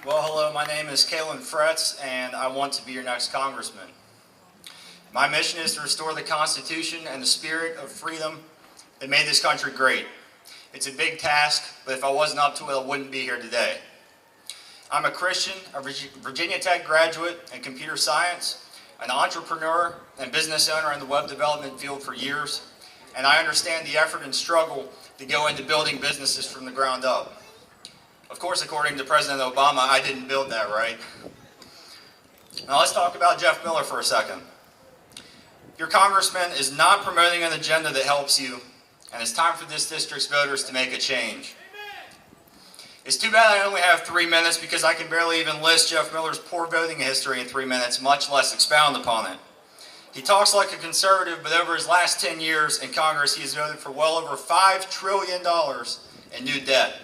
Well, hello, my name is Calen Fretts, and I want to be your next congressman. My mission is to restore the Constitution and the spirit of freedom that made this country great. It's a big task, but if I wasn't up to it, I wouldn't be here today. I'm a Christian, a Virginia Tech graduate in computer science, an entrepreneur and business owner in the web development field for years, and I understand the effort and struggle that go into building businesses from the ground up. Of course, according to President Obama, I didn't build that, right? Now let's talk about Jeff Miller for a second. Your congressman is not promoting an agenda that helps you, and it's time for this district's voters to make a change. It's too bad I only have 3 minutes because I can barely even list Jeff Miller's poor voting history in 3 minutes, much less expound upon it. He talks like a conservative, but over his last 10 years in Congress, he has voted for well over $5 trillion in new debt.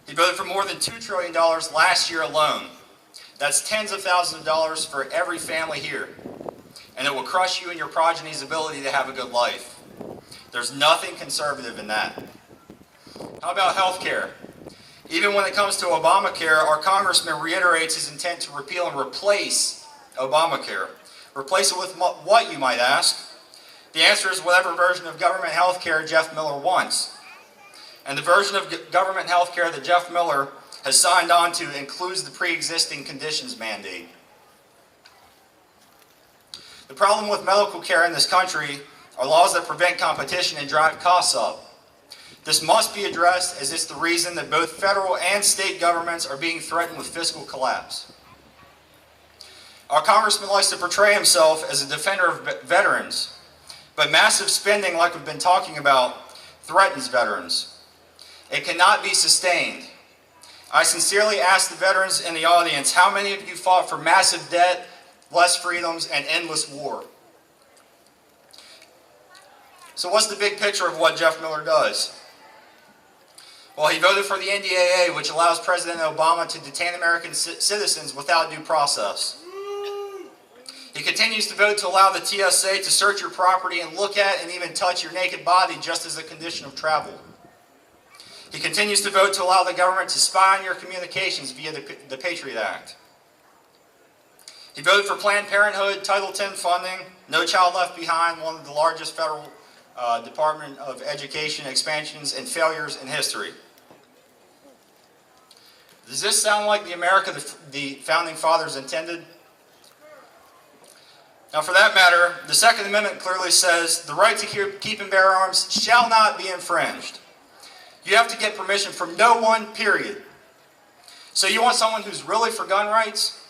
He voted for more than $2 trillion last year alone. That's tens of thousands of dollars for every family here. And it will crush you and your progeny's ability to have a good life. There's nothing conservative in that. How about health care? Even when it comes to Obamacare, our congressman reiterates his intent to repeal and replace Obamacare. Replace it with what, you might ask? The answer is whatever version of government health care Jeff Miller wants. And the version of government health care that Jeff Miller has signed on to includes the pre-existing conditions mandate. The problem with medical care in this country are laws that prevent competition and drive costs up. This must be addressed, as it's the reason that both federal and state governments are being threatened with fiscal collapse. Our congressman likes to portray himself as a defender of veterans, but massive spending, like we've been talking about, threatens veterans. It cannot be sustained. I sincerely ask the veterans in the audience, how many of you fought for massive debt, less freedoms, and endless war? So what's the big picture of what Jeff Miller does? Well, he voted for the NDAA, which allows President Obama to detain American citizens without due process. He continues to vote to allow the TSA to search your property and look at and even touch your naked body just as a condition of travel. He continues to vote to allow the government to spy on your communications via the Patriot Act. He voted for Planned Parenthood, Title X funding, No Child Left Behind, one of the largest federal Department of Education expansions and failures in history. Does this sound like the America the Founding Fathers intended? Now, for that matter, the Second Amendment clearly says the right to keep and bear arms shall not be infringed. You have to get permission from no one, period. So you want someone who's really for gun rights?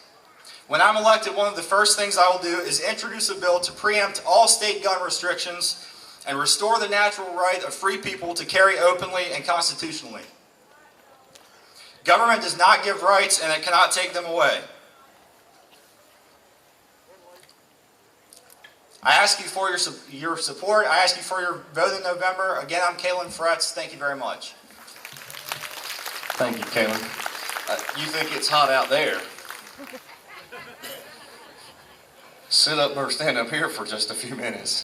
When I'm elected, one of the first things I will do is introduce a bill to preempt all state gun restrictions and restore the natural right of free people to carry openly and constitutionally. Government does not give rights, and it cannot take them away. I ask you for your support. I ask you for your vote in November. Again, I'm Calen Fretts. Thank you very much. Thank you, Calen. You think it's hot out there? Sit up or stand up here for just a few minutes.